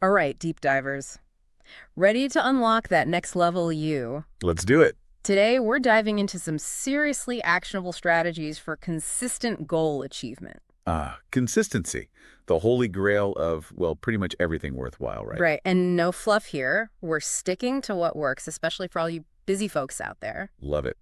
All right, deep divers. Ready to unlock that next level you? Let's do it. Today, we're diving into some seriously actionable strategies for consistent goal achievement. Consistency. The holy grail of, well, pretty much everything worthwhile, right? Right, and no fluff here. We're sticking to what works, especially for all you busy folks out there. Love it.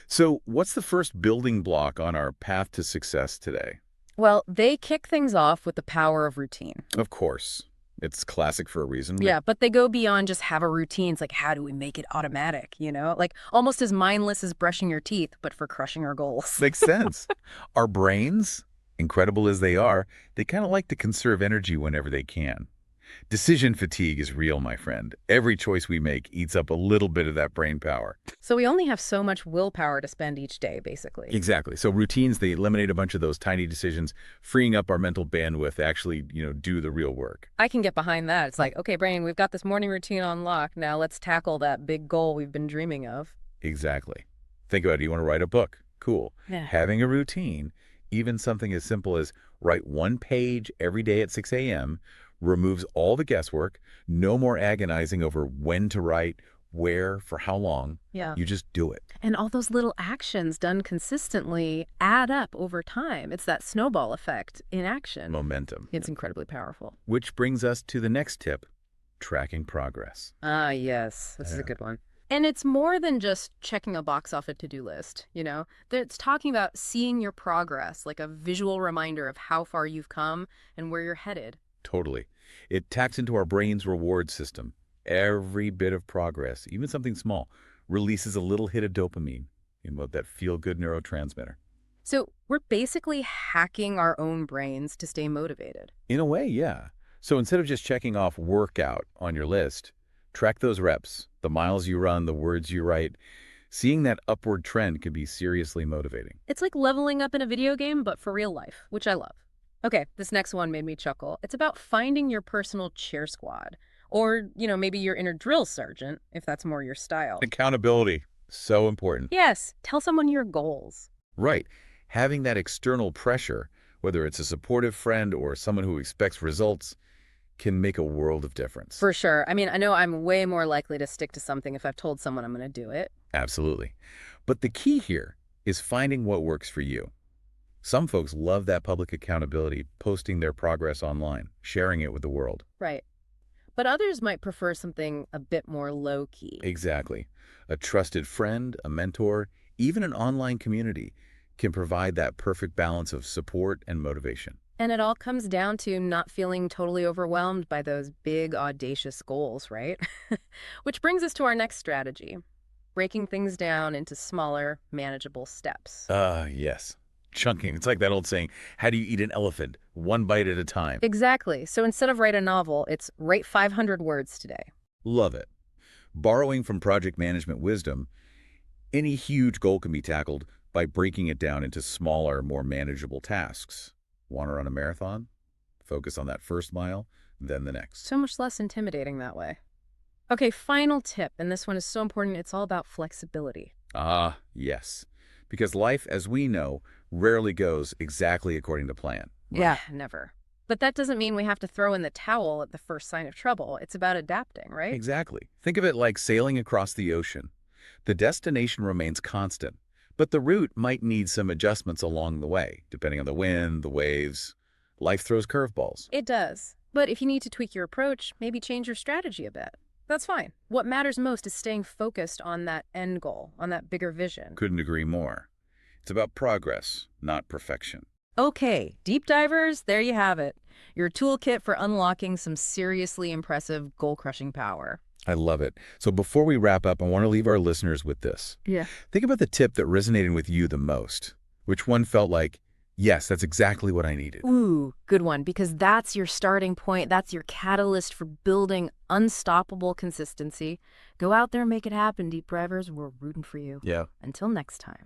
So, what's the first building block on our path to success today? Well, they kick things off with the power of routine. Of course. It's classic for a reason. Yeah, but they go beyond just have a routine. It's like, how do we make it automatic, you know? Like almost as mindless as brushing your teeth, but for crushing our goals. Makes sense. Our brains, incredible as they are, they kind of like to conserve energy whenever they can. Decision fatigue is real, my friend. Every choice we make eats up a little bit of that brain power. So we only have so much willpower to spend each day, basically. Exactly. So routines, they eliminate a bunch of those tiny decisions, freeing up our mental bandwidth to actually, do the real work. I can get behind that. It's like, okay, brain, we've got this morning routine on lock. Now let's tackle that big goal we've been dreaming of. Exactly. Think about it. You want to write a book? Cool. Yeah. Having a routine, even something as simple as write one page every day at 6 a.m., removes all the guesswork, no more agonizing over when to write, where, for how long. Yeah. You just do it. And all those little actions done consistently add up over time. It's that snowball effect in action. Momentum. It's incredibly powerful. Which brings us to the next tip, tracking progress. Ah, yes. This is a Yeah. good one. And it's more than just checking a box off a to-do list, you know? It's talking about seeing your progress, like a visual reminder of how far you've come and where you're headed. Totally. It taps into our brain's reward system. Every bit of progress, even something small, releases a little hit of dopamine, that feel-good neurotransmitter. So we're basically hacking our own brains to stay motivated. In a way, yeah. So instead of just checking off workout on your list, track those reps, the miles you run, the words you write. Seeing that upward trend can be seriously motivating. It's like leveling up in a video game, but for real life, which I love. Okay, this next one made me chuckle. It's about finding your personal cheer squad. Or, maybe your inner drill sergeant, if that's more your style. Accountability, so important. Yes, tell someone your goals. Right. Having that external pressure, whether it's a supportive friend or someone who expects results, can make a world of difference. For sure. I mean, I know I'm way more likely to stick to something if I've told someone I'm going to do it. Absolutely. But the key here is finding what works for you. Some folks love that public accountability, posting their progress online, sharing it with the world. Right. But others might prefer something a bit more low-key. Exactly. A trusted friend, a mentor, even an online community can provide that perfect balance of support and motivation. And it all comes down to not feeling totally overwhelmed by those big, audacious goals, right? Which brings us to our next strategy, breaking things down into smaller, manageable steps. Yes. Chunking. It's like that old saying, how do you eat an elephant? One bite at a time. Exactly. So instead of write a novel, it's write 500 words today. Love it. Borrowing from project management wisdom, any huge goal can be tackled by breaking it down into smaller, more manageable tasks. Want to run a marathon? Focus on that first mile, then the next. So much less intimidating that way. Okay, final tip, and this one is so important, it's all about flexibility. Yes. Because life, as we know, rarely goes exactly according to plan. Yeah, never. But that doesn't mean we have to throw in the towel at the first sign of trouble. It's about adapting, right? Exactly. Think of it like sailing across the ocean. The destination remains constant, but the route might need some adjustments along the way, depending on the wind, the waves. Life throws curveballs. It does. But if you need to tweak your approach, maybe change your strategy a bit. That's fine. What matters most is staying focused on that end goal, on that bigger vision. Couldn't agree more. It's about progress, not perfection. Okay, deep divers, there you have it. Your toolkit for unlocking some seriously impressive goal-crushing power. I love it. So before we wrap up, I want to leave our listeners with this. Yeah. Think about the tip that resonated with you the most. Which one felt like, yes, that's exactly what I needed? Ooh, good one, because that's your starting point. That's your catalyst for building unstoppable consistency. Go out there and make it happen, deep drivers. We're rooting for you. Yeah. Until next time.